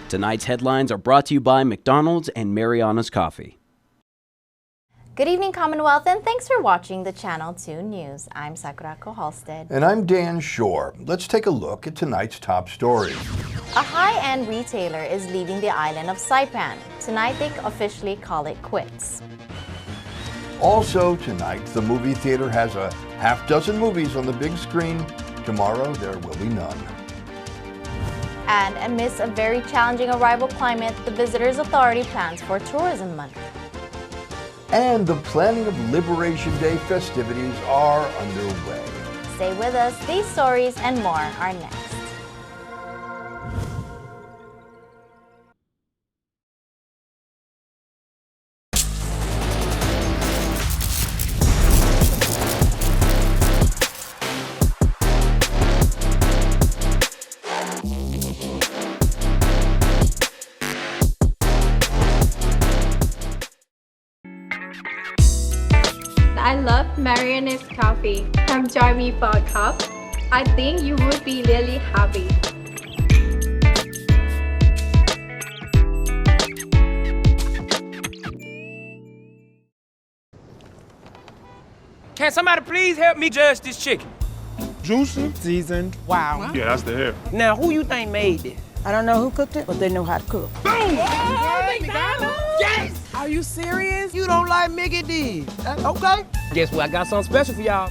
Tonight's headlines are brought to you by McDonald's and Mariana's Coffee. Good evening, Commonwealth, and thanks for watching the Channel 2 News. I'm Sakurako Halstead. And I'm Dan Shore. Let's take a look at tonight's top stories. A high-end retailer is leaving the island of Saipan. Tonight, they officially call it quits. Also tonight, the movie theater has a half dozen movies on the big screen. Tomorrow, there will be none. And amidst a very challenging arrival climate, the Visitors Authority plans for Tourism Month. And the planning of Liberation Day festivities are underway. Stay with us. These stories and more are next. I love Mariana's Coffee. Come join me for a cup. I think you would be really happy. Can somebody please help me judge this chicken? Juicy, seasoned. Wow. Yeah, that's the hair. Now, who you think made this? I don't know who cooked it, but they know how to cook. Boom! Oh, McDonald's! Yes! Are you serious? You don't like Mickey D's? Okay. Guess what? I got something special for y'all.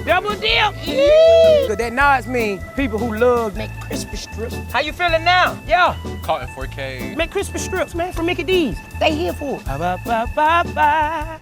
Double dip! Cause that noise means people who love McCrispy strips. How you feeling now? Yeah. Caught in 4K. McCrispy strips, man, from Mickey D's. They here for it. Ba-ba-ba-ba-ba.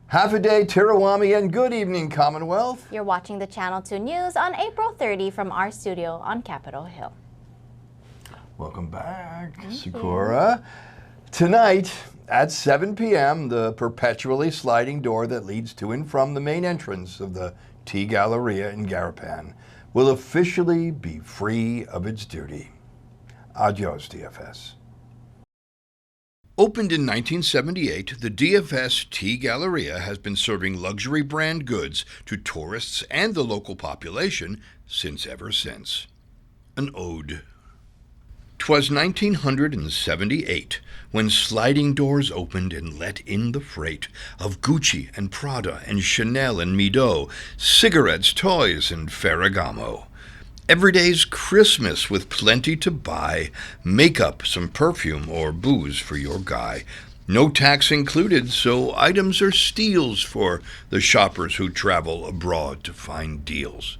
Half a day, Tirawami, and good evening, Commonwealth. You're watching the Channel 2 News on April 30 from our studio on Capitol Hill. Welcome back, Sakura. Tonight at 7 p.m., the perpetually sliding door that leads to and from the main entrance of the T Galleria in Garapan will officially be free of its duty. Adios, DFS. Opened in 1978, the DFS T Galleria has been serving luxury brand goods to tourists and the local population ever since. An ode. 'Twas 1978 when sliding doors opened and let in the freight of Gucci and Prada and Chanel and Mido, cigarettes, toys, and Ferragamo. Every day's Christmas with plenty to buy, makeup, some perfume, or booze for your guy. No tax included, so items are steals for the shoppers who travel abroad to find deals.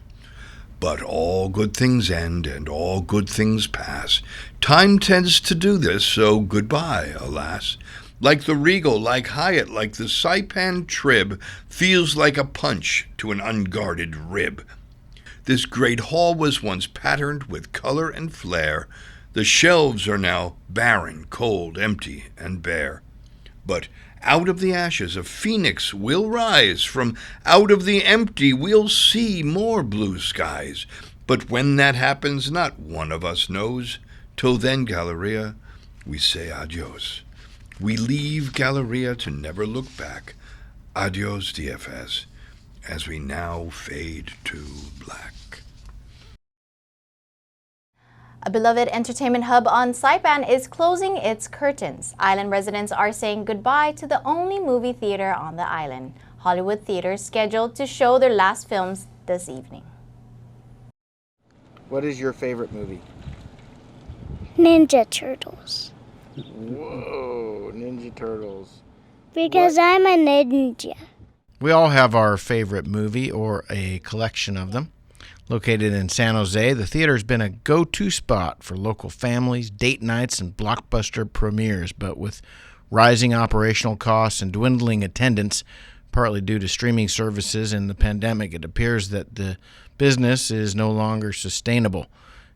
But all good things end and all good things pass. Time tends to do this, so goodbye, alas. Like the Regal, like Hyatt, like the Saipan Trib, feels like a punch to an unguarded rib. This great hall was once patterned with color and flair. The shelves are now barren, cold, empty, and bare. But out of the ashes a phoenix will rise. From out of the empty we'll see more blue skies. But when that happens, not one of us knows. Till then, Galleria, we say adios. We leave Galleria to never look back. Adios, DFS, as we now fade to black. A beloved entertainment hub on Saipan is closing its curtains. Island residents are saying goodbye to the only movie theater on the island. Hollywood theaters scheduled to show their last films this evening. What is your favorite movie? Ninja Turtles. Whoa, Ninja Turtles. Because I'm a ninja. We all have our favorite movie or a collection of them. Located in San Jose, the theater has been a go-to spot for local families, date nights, and blockbuster premieres. But with rising operational costs and dwindling attendance, partly due to streaming services and the pandemic. It appears that the business is no longer sustainable.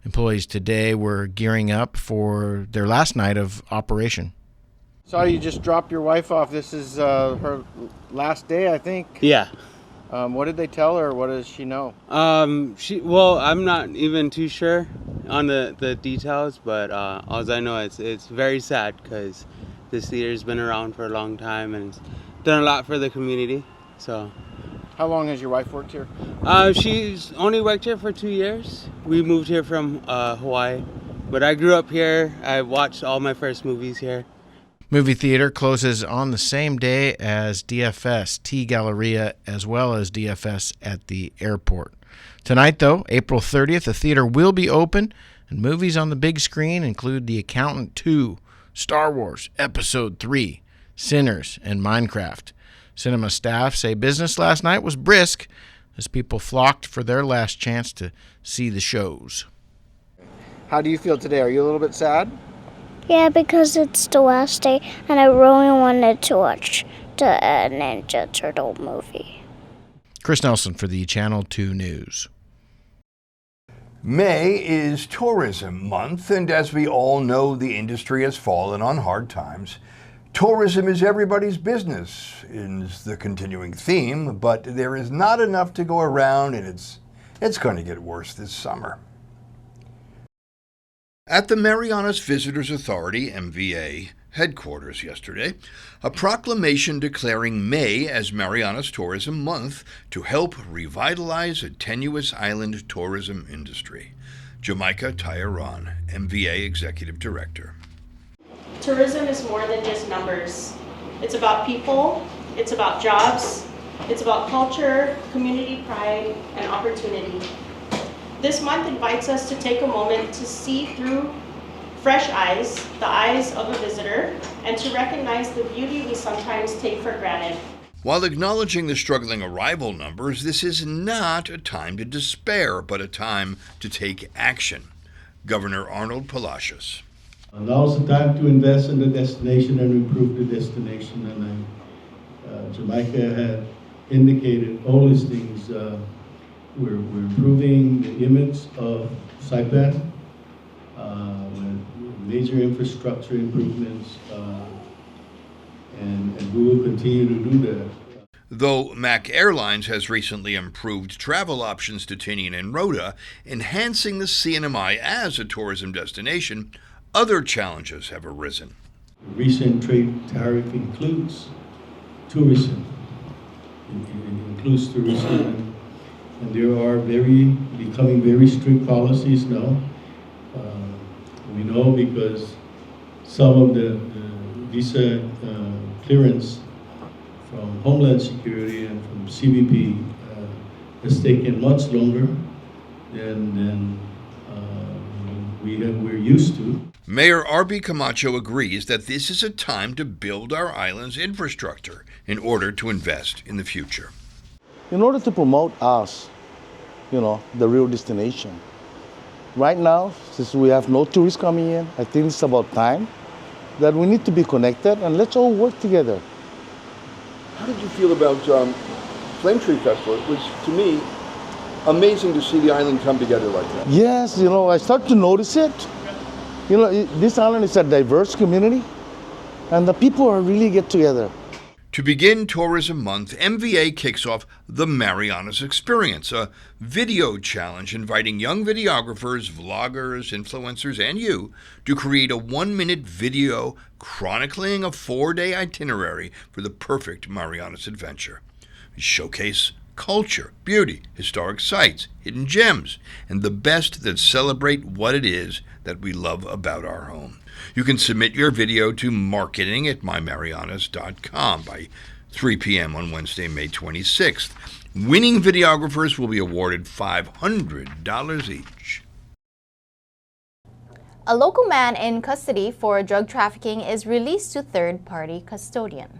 Employees today were gearing up for their last night of operation. Saw you just dropped your wife off. This is her last day, I think. Yeah. What did they tell her? What does she know? Well, I'm not even too sure on the details, but all I know is it's very sad because this theater's been around for a long time and it's done a lot for the community. So. How long has your wife worked here? She's only worked here for 2 years. We moved here from Hawaii, but I grew up here. I watched all my first movies here. Movie theater closes on the same day as DFS T Galleria, as well as DFS at the airport. Tonight, though, April 30th, the theater will be open, and movies on the big screen include The Accountant 2, Star Wars Episode 3, Sinners, and Minecraft. Cinema staff say business last night was brisk as people flocked for their last chance to see the shows. How do you feel today? Are you a little bit sad? Yeah, because it's the last day and I really wanted to watch the Ninja Turtle movie. Chris Nelson for the Channel 2 News. May is Tourism Month, and as we all know, the industry has fallen on hard times. Tourism is everybody's business, is the continuing theme, but there is not enough to go around, and it's going to get worse this summer. At the Marianas Visitors Authority, MVA, headquarters yesterday, a proclamation declaring May as Marianas Tourism Month to help revitalize a tenuous island tourism industry. Jamaica Tyaron, MVA Executive Director. Tourism is more than just numbers. It's about people, it's about jobs, it's about culture, community pride, and opportunity. This month invites us to take a moment to see through fresh eyes, the eyes of a visitor, and to recognize the beauty we sometimes take for granted. While acknowledging the struggling arrival numbers, this is not a time to despair, but a time to take action. Governor Arnold Palacios. Now's the time to invest in the destination and improve the destination. And Jamaica had indicated all these things. We're improving the image of Saipan with major infrastructure improvements, and we will continue to do that. Though MAC Airlines has recently improved travel options to Tinian and Rota, enhancing the CNMI as a tourism destination, other challenges have arisen. The recent trade tariff includes tourism. It includes tourism, and there are becoming very strict policies now. We know because some of the visa clearance from Homeland Security and from CBP has taken much longer than we're used to. Mayor R.B. Camacho agrees that this is a time to build our island's infrastructure in order to invest in the future. In order to promote us, the real destination. Right now, since we have no tourists coming in, I think it's about time that we need to be connected and let's all work together. How did you feel about Flametree Festival? It was, to me, amazing to see the island come together like that. Yes, I start to notice it. This island is a diverse community, and the people are really get together. To begin Tourism Month, MVA kicks off the Marianas Experience, a video challenge inviting young videographers, vloggers, influencers, and you to create a 1-minute video chronicling a 4-day itinerary for the perfect Marianas adventure. Showcase culture, beauty, historic sites, hidden gems, and the best that celebrate what it is that we love about our home. You can submit your video to marketing@mymarianas.com by 3 p.m. on Wednesday, May 26th. Winning videographers will be awarded $500 each. A local man in custody for drug trafficking is released to third-party custodian.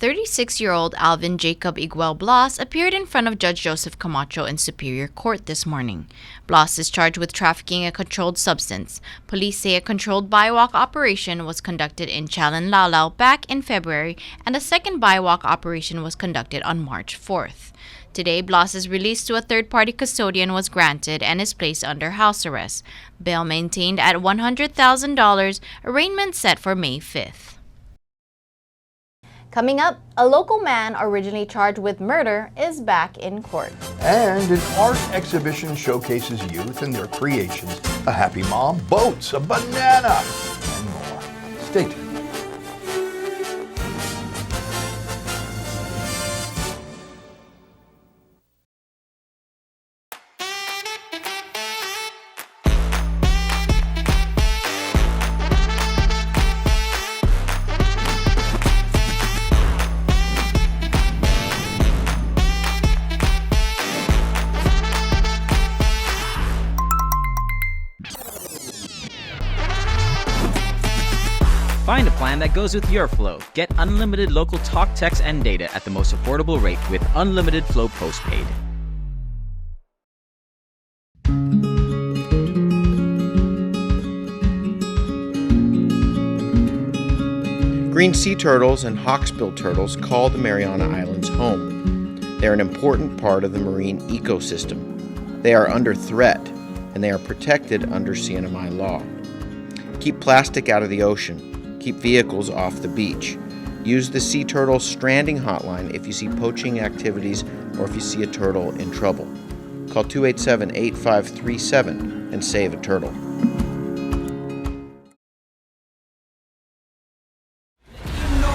36-year-old Alvin Jacob Iguel Blas appeared in front of Judge Joseph Camacho in Superior Court this morning. Blas is charged with trafficking a controlled substance. Police say a controlled buy-walk operation was conducted in Chalan Laulao back in February, and a second buy-walk operation was conducted on March 4th. Today, Blas's release to a third-party custodian was granted and is placed under house arrest. Bail maintained at $100,000, arraignment set for May 5th. Coming up, a local man originally charged with murder is back in court. And an art exhibition showcases youth and their creations. A happy mom, boats, a banana, and more. Stay tuned. Find a plan that goes with your flow. Get unlimited local talk, text, and data at the most affordable rate with Unlimited Flow Postpaid. Green sea turtles and hawksbill turtles call the Mariana Islands home. They are an important part of the marine ecosystem. They are under threat, and they are protected under CNMI law. Keep plastic out of the ocean. Keep vehicles off the beach. Use the Sea Turtle Stranding Hotline if you see poaching activities or if you see a turtle in trouble. Call 287-8537 and save a turtle.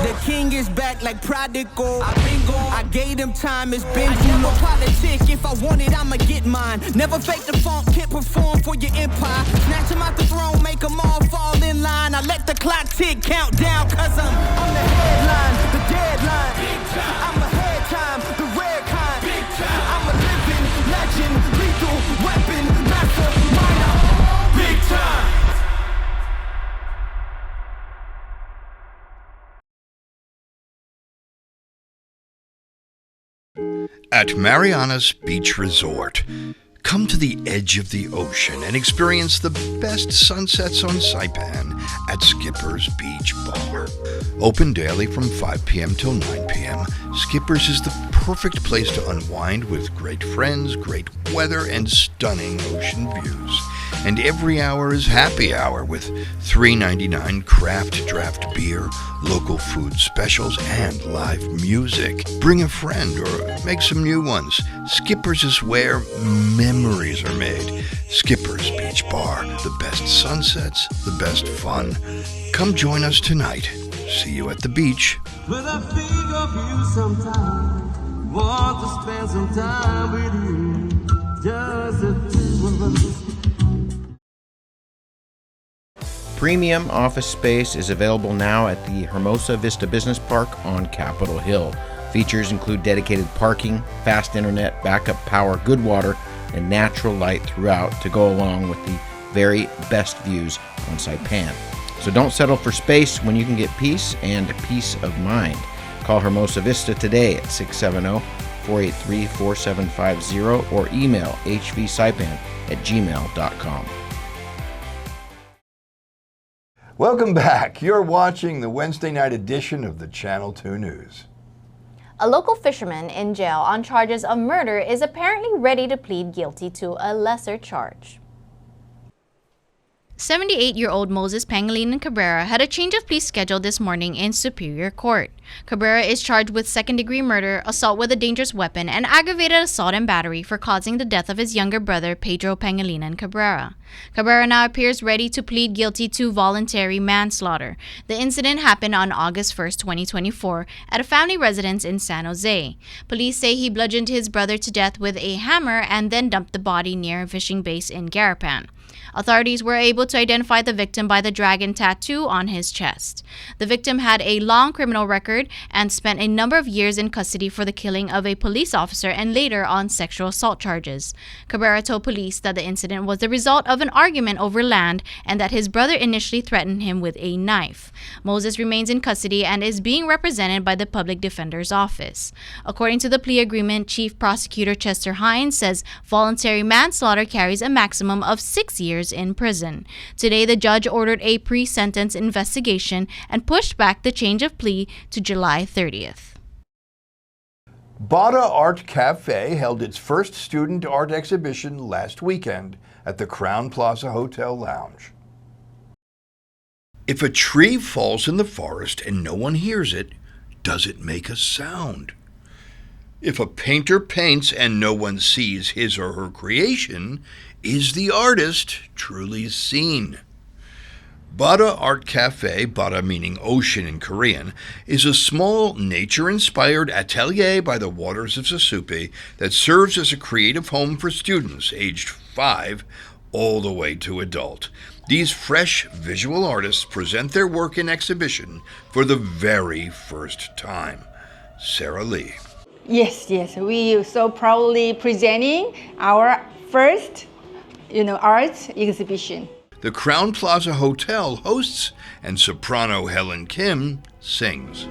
The king is back like prodigal. I gave him time, it's been too long. Politic, if I want it, I'ma get mine. Never fake the funk, can't perform for your empire. Snatch him out the throne, make them all fall in line. I let the clock tick, count down, cause I'm on the headline, the deadline. I'm ahead time, the rare kind. I'm a living legend, lethal weapon, mastermind. Big time. At Mariana's Beach Resort, come to the edge of the ocean and experience the best sunsets on Saipan at Skipper's Beach Bar. Open daily from 5 p.m. till 9 p.m., Skipper's is the perfect place to unwind with great friends, great weather, and stunning ocean views. And every hour is happy hour with $3.99 craft draft beer, local food specials, and live music. Bring a friend or make some new ones. Skipper's is where memories are made. Skipper's Beach Bar, the best sunsets, the best fun. Come join us tonight. See you at the beach. When I think of you sometime, want to spend some time with you, just the two of us. Premium office space is available now at the Hermosa Vista Business Park on Capitol Hill. Features include dedicated parking, fast internet, backup power, good water, and natural light throughout to go along with the very best views on Saipan. So don't settle for space when you can get peace and peace of mind. Call Hermosa Vista today at 670-483-4750 or email hvsaipan@gmail.com. Welcome back. You're watching the Wednesday night edition of the Channel 2 News. A local fisherman in jail on charges of murder is apparently ready to plead guilty to a lesser charge. 78-year-old Moses Pangilinan Cabrera had a change of plea scheduled this morning in Superior Court. Cabrera is charged with second-degree murder, assault with a dangerous weapon, and aggravated assault and battery for causing the death of his younger brother, Pedro Pangilinan Cabrera. Cabrera now appears ready to plead guilty to voluntary manslaughter. The incident happened on August 1, 2024, at a family residence in San Jose. Police say he bludgeoned his brother to death with a hammer and then dumped the body near a fishing base in Garapan. Authorities were able to identify the victim by the dragon tattoo on his chest. The victim had a long criminal record and spent a number of years in custody for the killing of a police officer and later on sexual assault charges. Cabrera told police that the incident was the result of an argument over land and that his brother initially threatened him with a knife. Moses remains in custody and is being represented by the Public Defender's Office. According to the plea agreement, Chief Prosecutor Chester Hines says voluntary manslaughter carries a maximum of 6 years in prison. Today, the judge ordered a pre-sentence investigation and pushed back the change of plea to July 30th. Bada Art Cafe held its first student art exhibition last weekend at the Crowne Plaza Hotel Lounge. If a tree falls in the forest and no one hears it, does it make a sound? If a painter paints and no one sees his or her creation, is the artist truly seen? Bada Art Cafe, Bada meaning ocean in Korean, is a small nature-inspired atelier by the waters of Sasupe that serves as a creative home for students aged 5 all the way to adult. These fresh visual artists present their work in exhibition for the very first time. Sarah Lee. Yes, we so proudly presenting our first, art exhibition. The Crowne Plaza Hotel hosts, and soprano Helen Kim sings.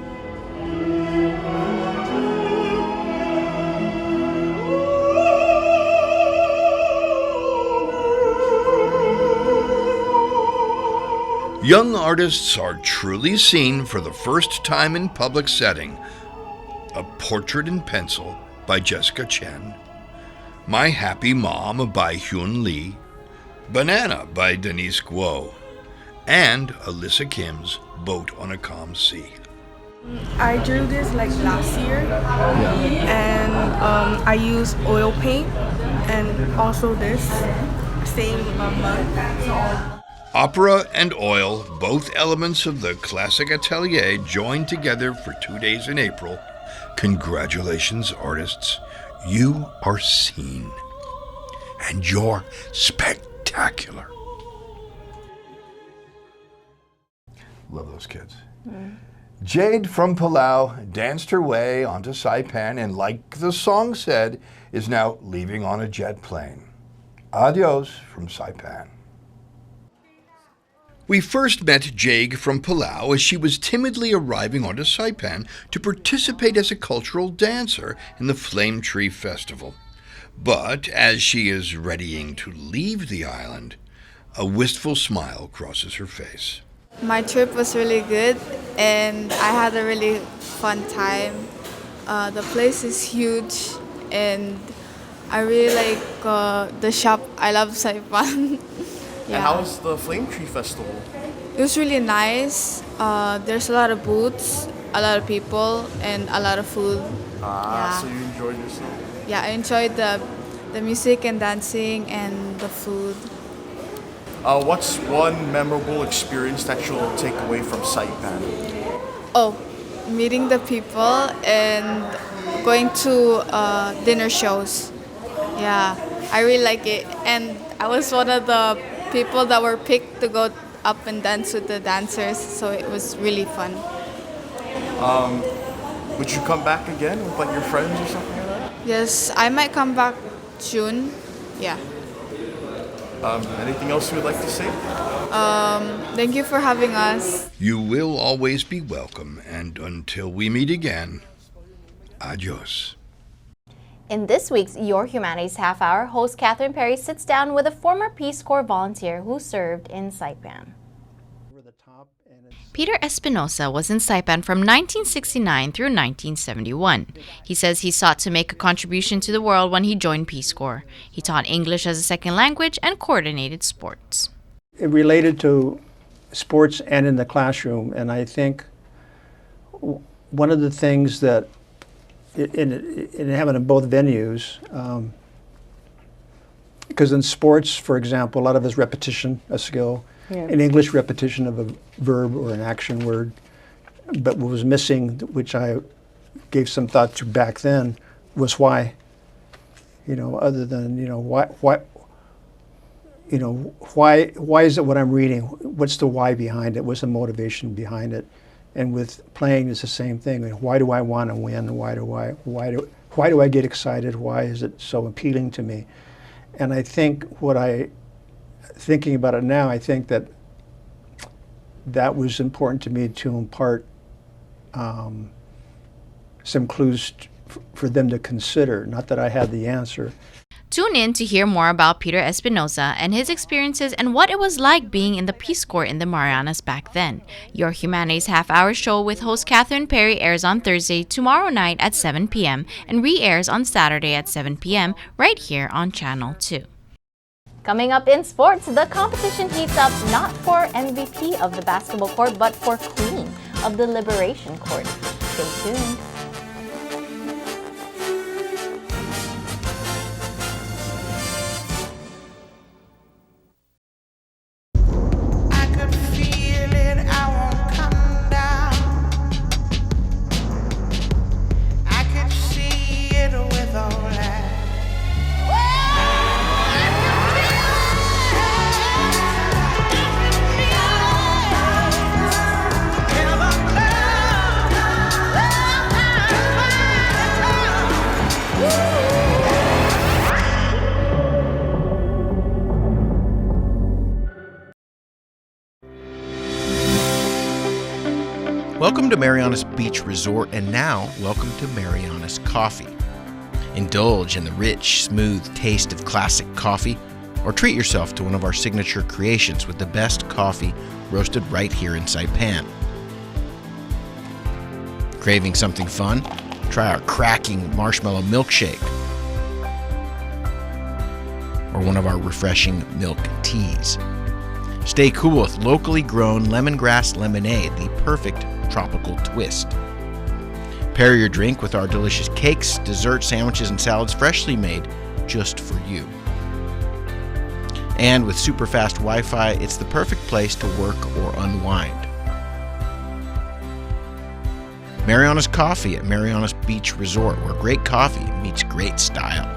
Young artists are truly seen for the first time in public setting. A Portrait in Pencil by Jessica Chen, My Happy Mom by Hyun Lee, Banana by Denise Guo, and Alyssa Kim's Boat on a Calm Sea. I drew this last year, and I used oil paint and also this same mug. Opera and oil, both elements of the classic atelier, joined together for 2 days in April. Congratulations, artists. You are seen. And you're spectacular. Love those kids. Jade from Palau danced her way onto Saipan and, like the song said, is now leaving on a jet plane. Adios from Saipan. We first met Jade from Palau as she was timidly arriving onto Saipan to participate as a cultural dancer in the Flametree Festival. But as she is readying to leave the island, a wistful smile crosses her face. My trip was really good and I had a really fun time. The place is huge and I really like the shop. I love Saipan. Yeah. And how was the Flametree Festival? It was really nice. There's a lot of booths, a lot of people, and a lot of food. So you enjoyed yourself? Yeah, I enjoyed the music and dancing and the food. What's one memorable experience that you'll take away from Saipan? Oh, meeting the people and going to dinner shows. Yeah, I really like it. And I was one of the people that were picked to go up and dance with the dancers, so it was really fun. Would you come back again with your friends or something like that? Yes, I might come back June. Yeah. Anything else you would like to say? Thank you for having us. You will always be welcome, and until we meet again, adios. In this week's Your Humanities Half Hour, host Catherine Perry sits down with a former Peace Corps volunteer who served in Saipan. Peter Espinosa was in Saipan from 1969 through 1971. He says he sought to make a contribution to the world when he joined Peace Corps. He taught English as a second language and coordinated sports. It related to sports and in the classroom, and I think one of the things that in having in both venues, because in sports, for example, a lot of it is repetition, a skill. Yeah. In English, repetition of a verb or an action word. But what was missing, which I gave some thought to back then, was why. Other than, why you know, why is it what I'm reading? What's the why behind it? What's the motivation behind it? And with playing, it's the same thing. I mean, why do I want to win? Why do I get excited? Why is it so appealing to me? And I think thinking about it now, I think that was important to me to impart some clues for them to consider. Not that I had the answer. Tune in to hear more about Peter Espinosa and his experiences and what it was like being in the Peace Corps in the Marianas back then. Your Humanities Half-Hour show with host Catherine Perry airs on Thursday, tomorrow night at 7 p.m. and re-airs on Saturday at 7 p.m. right here on Channel 2. Coming up in sports, the competition heats up not for MVP of the basketball court, but for Queen of the Liberation Court. Stay tuned. Welcome to Marianas Beach Resort, and now welcome to Marianas Coffee. Indulge in the rich, smooth taste of classic coffee, or treat yourself to one of our signature creations with the best coffee roasted right here in Saipan. Craving something fun? Try our cracking marshmallow milkshake, or one of our refreshing milk teas. Stay cool with locally grown lemongrass lemonade, the perfect tropical twist. Pair your drink with our delicious cakes, desserts, sandwiches, and salads freshly made just for you. And with super fast Wi-Fi, it's the perfect place to work or unwind. Marianas Coffee at Marianas Beach Resort, where great coffee meets great style.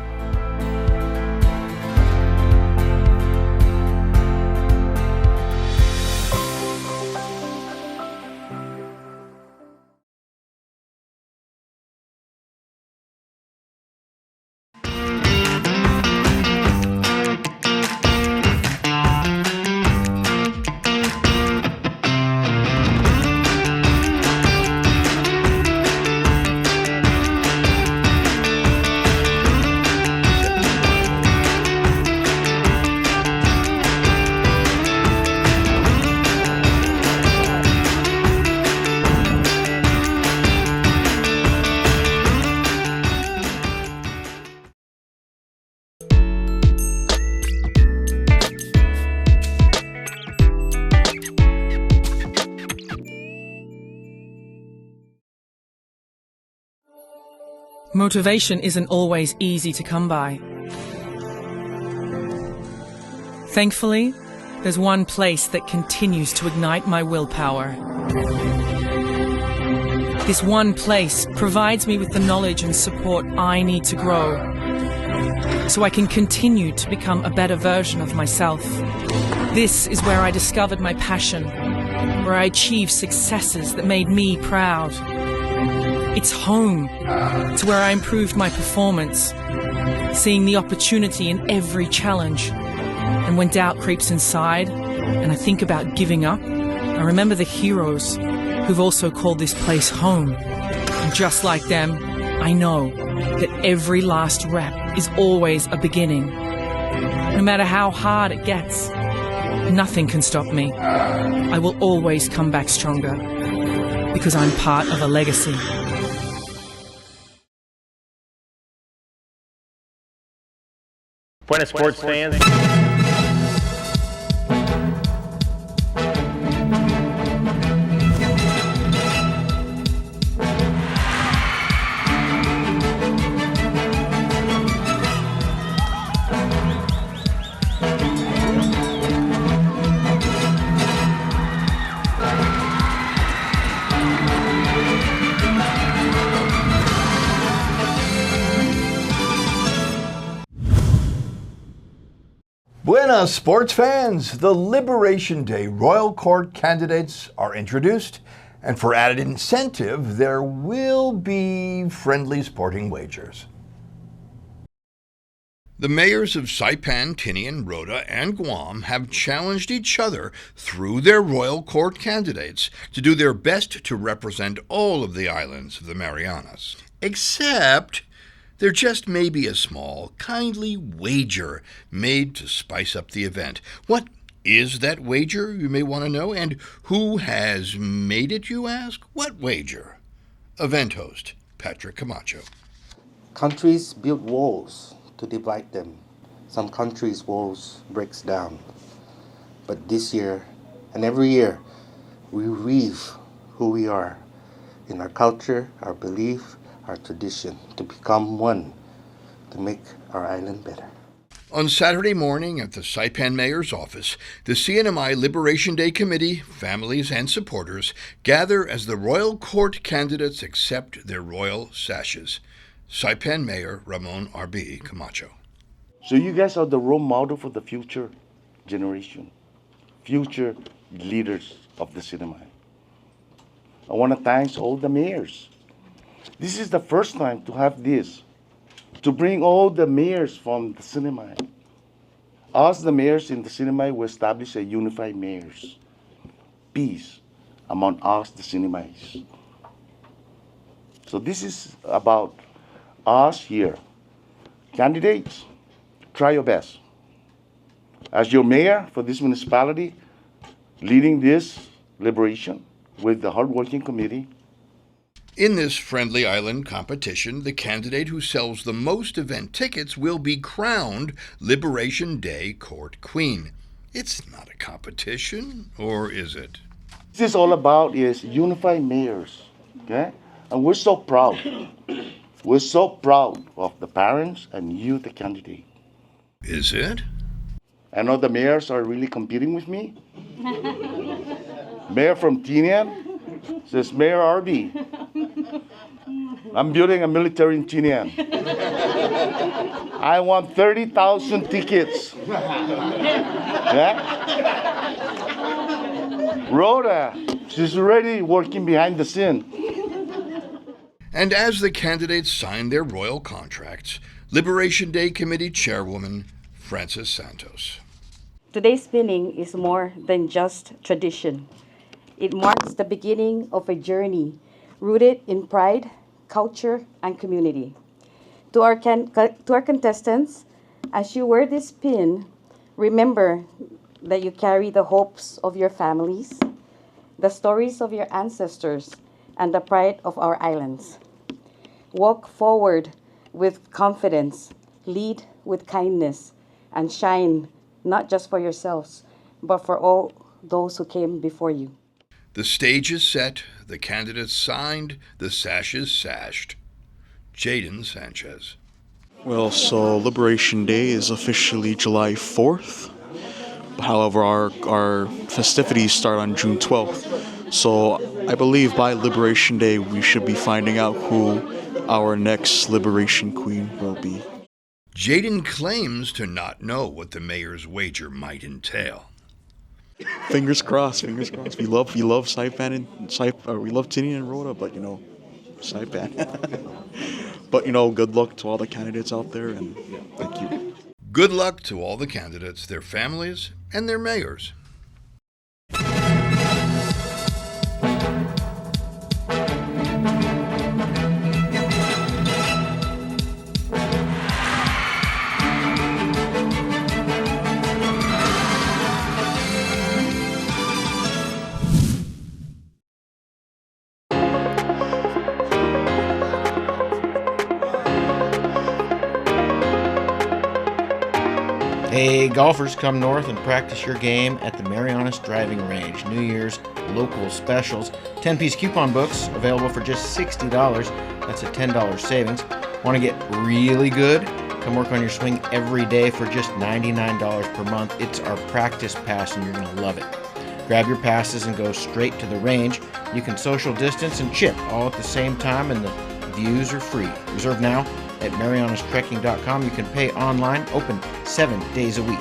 Motivation isn't always easy to come by. Thankfully, there's one place that continues to ignite my willpower. This one place provides me with the knowledge and support I need to grow, so I can continue to become a better version of myself. This is where I discovered my passion, where I achieved successes that made me proud. It's home. It's where I improved my performance, seeing the opportunity in every challenge. And when doubt creeps inside and I think about giving up, I remember the heroes who've also called this place home. And just like them, I know that every last rep is always a beginning. No matter how hard it gets, nothing can stop me. I will always come back stronger because I'm part of a legacy. Buenas sports fans. Sports fans, the Liberation Day Royal Court candidates are introduced, and for added incentive, there will be friendly sporting wagers. The mayors of Saipan, Tinian, Rota, and Guam have challenged each other through their Royal Court candidates to do their best to represent all of the islands of the Marianas. Except there just may be a small, kindly wager made to spice up the event. What is that wager, you may want to know, and who has made it, you ask? What wager? Event host, Patrick Camacho. Countries build walls to divide them. Some countries' walls breaks down. But this year, and every year, we weave who we are in our culture, our belief, our tradition, to become one, to make our island better. On Saturday morning at the Saipan Mayor's office, the CNMI Liberation Day Committee, families, and supporters gather as the Royal Court candidates accept their royal sashes. Saipan Mayor Ramon R.B. Camacho. So you guys are the role model for the future generation, future leaders of the CNMI. I want to thank all the mayors. This is the first time to have this, to bring all the mayors from the CNMI. Us, the mayors in the CNMI, will establish a unified mayors. Peace among us, the CNMIs. So this is about us here. Candidates, try your best. As your mayor for this municipality, leading this liberation with the hardworking committee. In this friendly island competition, the candidate who sells the most event tickets will be crowned Liberation Day Court Queen. It's not a competition, or is it? This is all about is unified mayors, okay? And we're so proud. We're so proud of the parents and you, the candidate. Is it? I know the mayors are really competing with me. Mayor from Tinian says, Mayor RB, I'm building a military in Tinian. I want 30,000 tickets. Yeah? Rhoda, she's already working behind the scene. And as the candidates sign their royal contracts, Liberation Day Committee Chairwoman Frances Santos. Today's spinning is more than just tradition. It marks the beginning of a journey rooted in pride, culture, and community. To our contestants, as you wear this pin, remember that you carry the hopes of your families, the stories of your ancestors, and the pride of our islands. Walk forward with confidence, lead with kindness, and shine not just for yourselves, but for all those who came before you. The stage is set, the candidates signed, the sash is sashed. Jaden Sanchez. Well, so Liberation Day is officially July 4th. However, our festivities start on June 12th. So I believe by Liberation Day, we should be finding out who our next Liberation Queen will be. Jaden claims to not know what the mayor's wager might entail. Fingers crossed, fingers crossed. We love Saipan and we love Tinian and Rhoda, but Saipan. But good luck to all the candidates out there, and thank you. Good luck to all the candidates, their families, and their mayors. Hey, golfers, come north and practice your game at the Marianas Driving Range. New Year's local specials. 10-piece coupon books available for just $60. That's a $10 savings. Want to get really good? Come work on your swing every day for just $99 per month. It's our practice pass and you're going to love it. Grab your passes and go straight to the range. You can social distance and chip all at the same time, and the views are free. Reserve now at marianastrekking.com. You can pay online, open 7 days a week.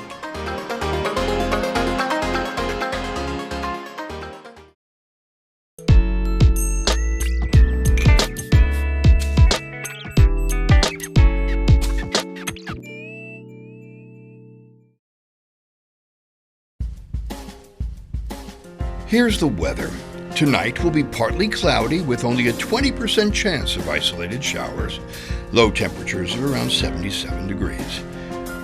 Here's the weather. Tonight will be partly cloudy with only a 20% chance of isolated showers. Low temperatures of around 77 degrees.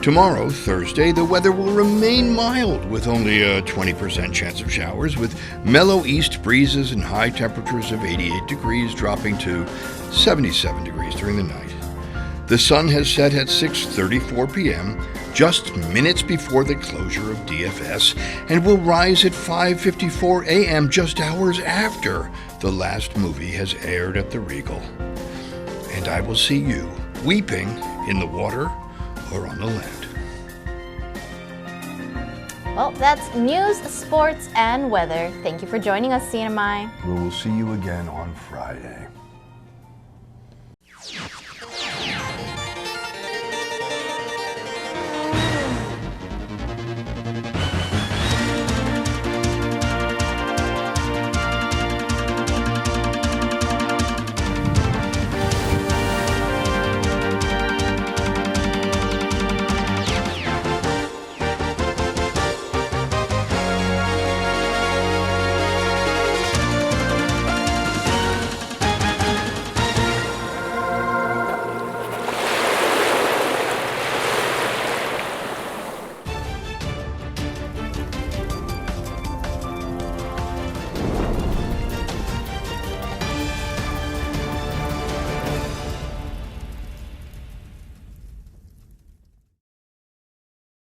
Tomorrow, Thursday, the weather will remain mild with only a 20% chance of showers, with mellow east breezes and high temperatures of 88 degrees dropping to 77 degrees during the night. The sun has set at 6:34 p.m., just minutes before the closure of DFS, and will rise at 5:54 a.m., just hours after the last movie has aired at the Regal. And I will see you weeping in the water or on the land. Well, that's news, sports, and weather. Thank you for joining us, CNMI. We will see you again on Friday.